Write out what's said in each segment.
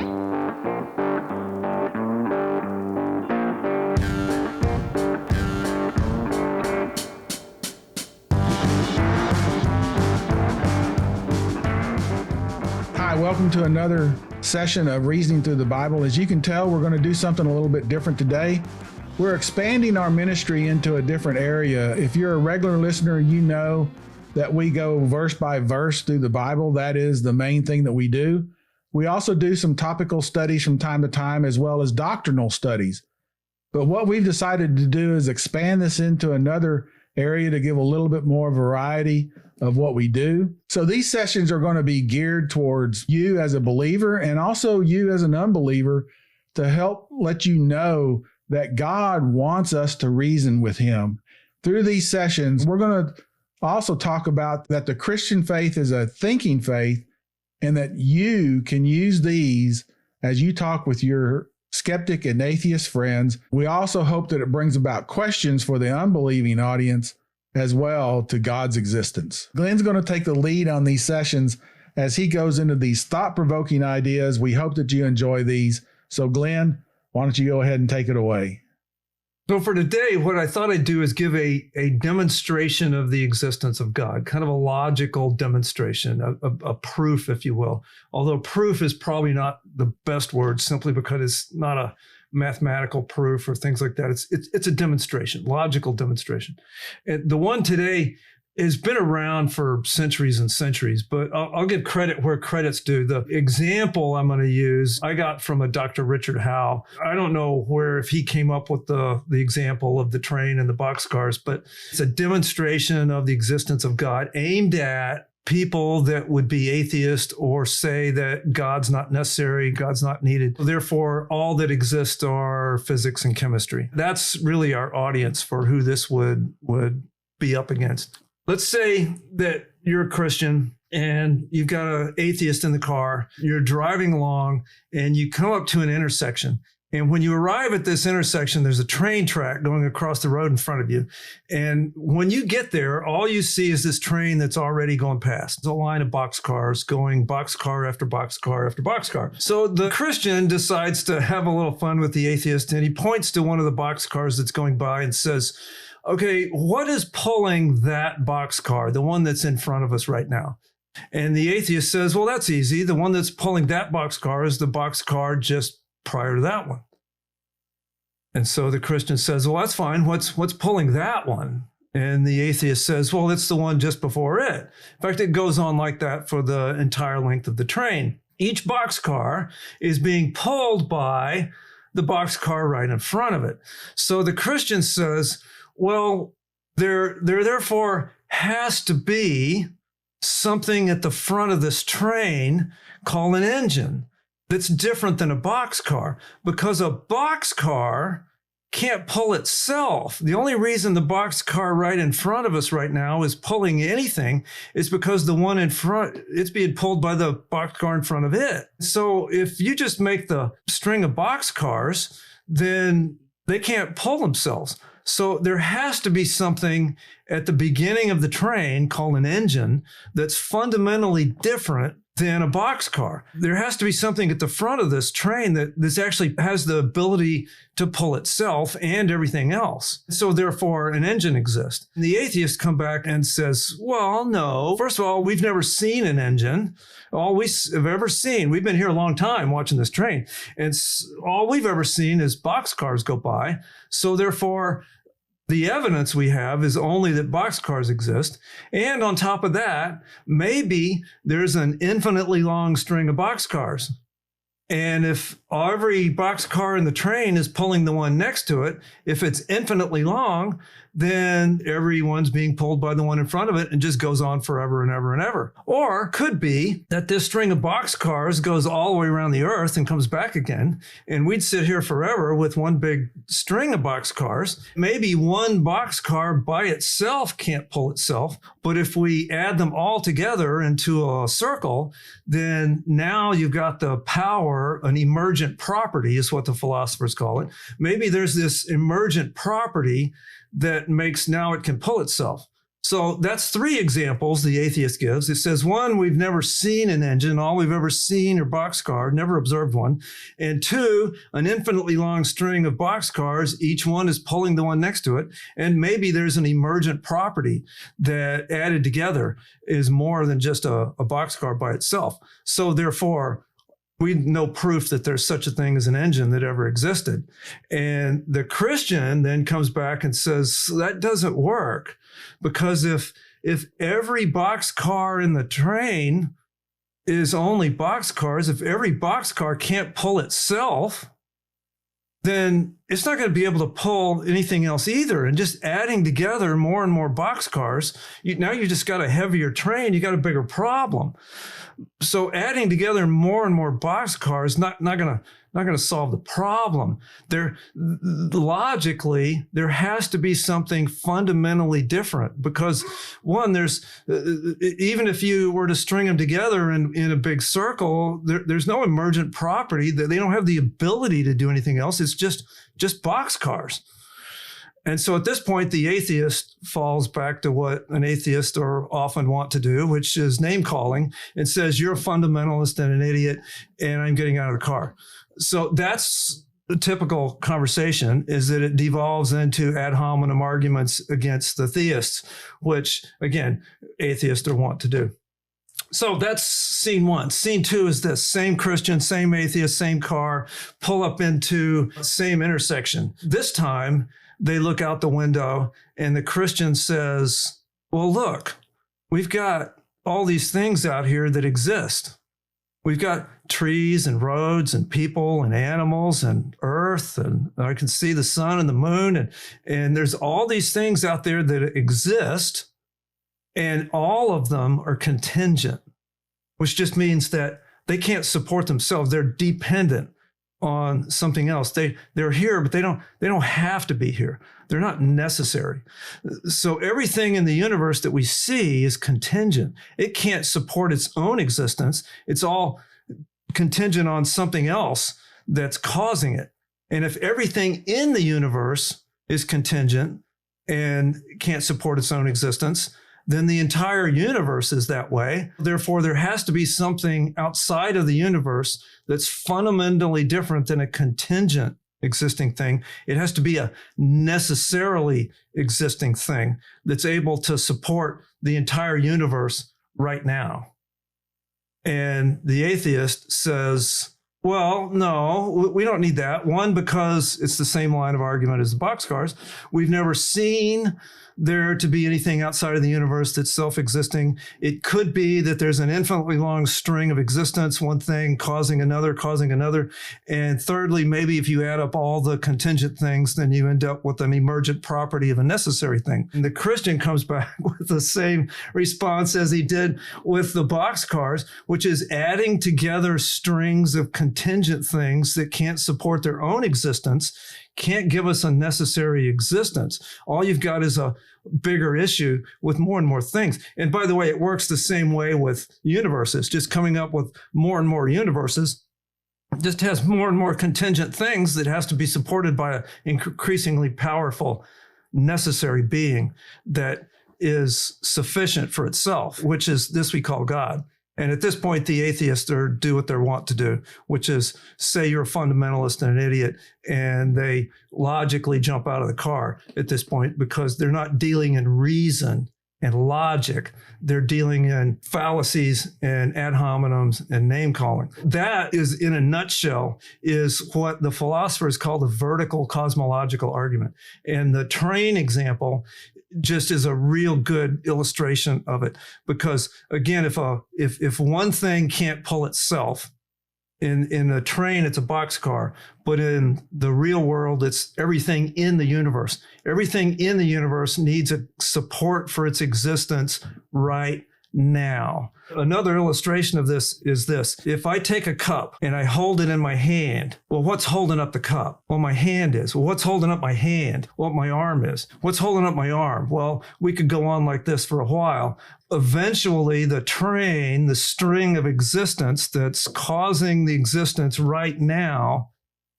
Hi, welcome to another session of Reasoning Through the Bible. As you can tell, we're going to do something a little bit different today. We're expanding our ministry into a different area. If you're a regular listener, you know that we go verse by verse through the Bible. That is the main thing that we do. We also do some topical studies from time to time, as well as doctrinal studies. But what we've decided to do is expand this into another area to give a little bit more variety of what we do. So these sessions are going to be geared towards you as a believer and also you as an unbeliever, to help let you know that God wants us to reason with him. Through these sessions, we're going to also talk about that the Christian faith is a thinking faith, and that you can use these as you talk with your skeptic and atheist friends. We also hope that it brings about questions for the unbelieving audience as well to God's existence. Glenn's going to take the lead on these sessions as he goes into these thought-provoking ideas. We hope that you enjoy these. So Glenn, why don't you go ahead and take it away? So for today, what I thought I'd do is give a demonstration of the existence of God, kind of a logical demonstration, a proof, if you will. Although proof is probably not the best word, simply because it's not a mathematical proof or things like that. It's a demonstration, logical demonstration. And the one today has been around for centuries and centuries, but I'll give credit where credit's due. The example I'm going to use, I got from a Dr. Richard Howe. I don't know if he came up with the example of the train and the boxcars, but it's a demonstration of the existence of God aimed at people that would be atheist or say that God's not necessary, God's not needed. Therefore, all that exists are physics and chemistry. That's really our audience for who this would be up against. Let's say that you're a Christian and you've got an atheist in the car. You're driving along and you come up to an intersection. And when you arrive at this intersection, there's a train track going across the road in front of you. And when you get there, all you see is this train that's already going past. It's a line of boxcars going boxcar after boxcar after boxcar. So the Christian decides to have a little fun with the atheist, and he points to one of the boxcars that's going by and says, okay, what is pulling that boxcar, the one that's in front of us right now? And the atheist says, well, that's easy. The one that's pulling that boxcar is the boxcar just prior to that one. And so the Christian says, well, that's fine. What's pulling that one? And the atheist says, well, it's the one just before it. In fact, it goes on like that for the entire length of the train. Each boxcar is being pulled by the boxcar right in front of it. So the Christian says, well, there therefore has to be something at the front of this train called an engine that's different than a boxcar, because a boxcar can't pull itself. The only reason the boxcar right in front of us right now is pulling anything is because the one in front, it's being pulled by the boxcar in front of it. So if you just make the string of boxcars, then they can't pull themselves. So there has to be something at the beginning of the train called an engine that's fundamentally different than a boxcar. There has to be something at the front of this train that this actually has the ability to pull itself and everything else. So therefore, an engine exists. And the atheist come back and says, well, no. First of all, we've never seen an engine. All we have ever seen, we've been here a long time watching this train, and all we've ever seen is boxcars go by. So therefore, the evidence we have is only that boxcars exist. And on top of that, maybe there's an infinitely long string of boxcars. And if every boxcar in the train is pulling the one next to it, if it's infinitely long, then everyone's being pulled by the one in front of it and just goes on forever and ever and ever. Or could be that this string of boxcars goes all the way around the earth and comes back again, and we'd sit here forever with one big string of boxcars. Maybe one boxcar by itself can't pull itself, but if we add them all together into a circle, then now you've got the power, an emergent property is what the philosophers call it. Maybe there's this emergent property that makes now it can pull itself. So that's three examples the atheist gives. It says, one, we've never seen an engine. All we've ever seen are boxcars, never observed one. And two, an infinitely long string of boxcars. Each one is pulling the one next to it. And maybe there's an emergent property that added together is more than just a boxcar by itself. So therefore, we know proof that there's such a thing as an engine that ever existed. And the Christian then comes back and says, that doesn't work, because if every boxcar in the train is only boxcars, if every boxcar can't pull itself, then it's not going to be able to pull anything else either. And just adding together more and more boxcars, now you just got a heavier train, you got a bigger problem. So adding together more and more boxcars not going to solve the problem. Logically, there has to be something fundamentally different, because one, there's even if you were to string them together in a big circle, there's no emergent property. They don't have the ability to do anything else. It's just boxcars. And so at this point, the atheist falls back to what an atheist or often want to do, which is name calling, and says, you're a fundamentalist and an idiot, and I'm getting out of the car. So that's the typical conversation, is that it devolves into ad hominem arguments against the theists, which, again, atheists are wont to do. So that's scene one. Scene two is this: same Christian, same atheist, same car, pull up into same intersection. This time, they look out the window and the Christian says, well, look, we've got all these things out here that exist. We've got trees and roads and people and animals and earth, and I can see the sun and the moon, and there's all these things out there that exist, and all of them are contingent, which just means that they can't support themselves. They're dependent on something else. They're here, but they don't have to be here. They're not necessary. So everything in the universe that we see is contingent. It can't support its own existence. It's all contingent on something else that's causing it. And if everything in the universe is contingent and can't support its own existence, then the entire universe is that way. Therefore, there has to be something outside of the universe that's fundamentally different than a contingent existing thing. It has to be a necessarily existing thing that's able to support the entire universe right now. And the atheist says, well, no, we don't need that. One, because it's the same line of argument as the boxcars. We've never seen there to be anything outside of the universe that's self-existing. It could be that there's an infinitely long string of existence, one thing causing another. And thirdly, maybe if you add up all the contingent things, then you end up with an emergent property of a necessary thing. And the Christian comes back with the same response as he did with the boxcars, which is adding together strings of contingent things that can't support their own existence, can't give us a necessary existence. All you've got is a bigger issue with more and more things. And by the way, it works the same way with universes. Just coming up with more and more universes just has more and more contingent things that has to be supported by an increasingly powerful, necessary being that is sufficient for itself, which is this we call God. And at this point, the atheists do what they want to do, which is say you're a fundamentalist and an idiot, and they logically jump out of the car at this point because they're not dealing in reason and logic. They're dealing in fallacies and ad hominems and name calling. That is, in a nutshell, is what the philosophers call the vertical cosmological argument. And the train example just is a real good illustration of it. Because again, if one thing can't pull itself, in a train, it's a boxcar, but in the real world, it's everything in the universe. Everything in the universe needs a support for its existence right now. Another illustration of this is this. If I take a cup and I hold it in my hand, well, what's holding up the cup? Well, my hand is. Well, what's holding up my hand? Well, my arm is. What's holding up my arm? Well, we could go on like this for a while. Eventually, the train, the string of existence that's causing the existence right now,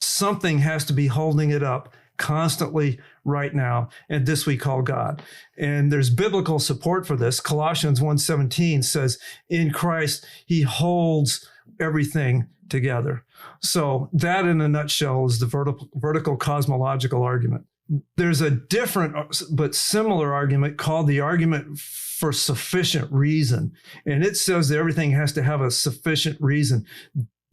something has to be holding it up, constantly right now, and this we call God. And there's biblical support for this. Colossians 1:17 says, in Christ, he holds everything together. So that in a nutshell is the vertical cosmological argument. There's a different but similar argument called the argument for sufficient reason. And it says that everything has to have a sufficient reason.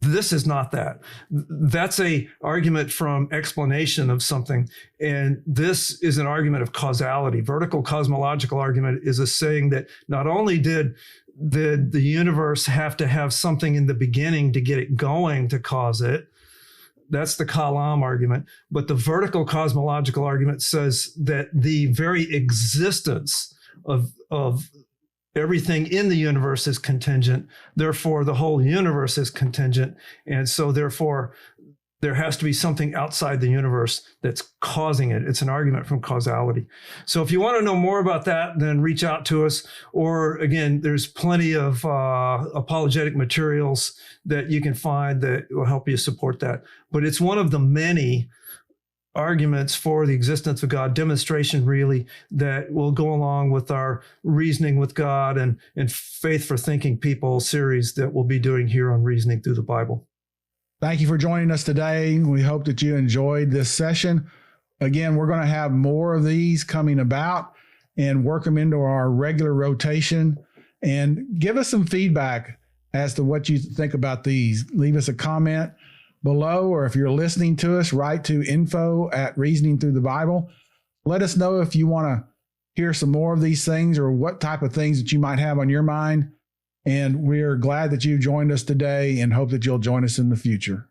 This is not that. That's a argument from explanation of something. And this is an argument of causality. Vertical cosmological argument is a saying that not only did the universe have to have something in the beginning to get it going to cause it. That's the Kalam argument. But the vertical cosmological argument says that the very existence of everything in the universe is contingent. Therefore, the whole universe is contingent. And so therefore, there has to be something outside the universe that's causing it. It's an argument from causality. So if you want to know more about that, then reach out to us. Or again, there's plenty of apologetic materials that you can find that will help you support that. But it's one of the many arguments for the existence of God, demonstration really, that will go along with our Reasoning with God and Faith for Thinking People series that we'll be doing here on Reasoning Through the Bible. Thank you for joining us today. We hope that you enjoyed this session. Again, we're going to have more of these coming about and work them into our regular rotation. And give us some feedback as to what you think about these. Leave us a comment below, or if you're listening to us, write to info@Reasoning Through the Bible. Let us know if you want to hear some more of these things or what type of things that you might have on your mind. And we're glad that you joined us today and hope that you'll join us in the future.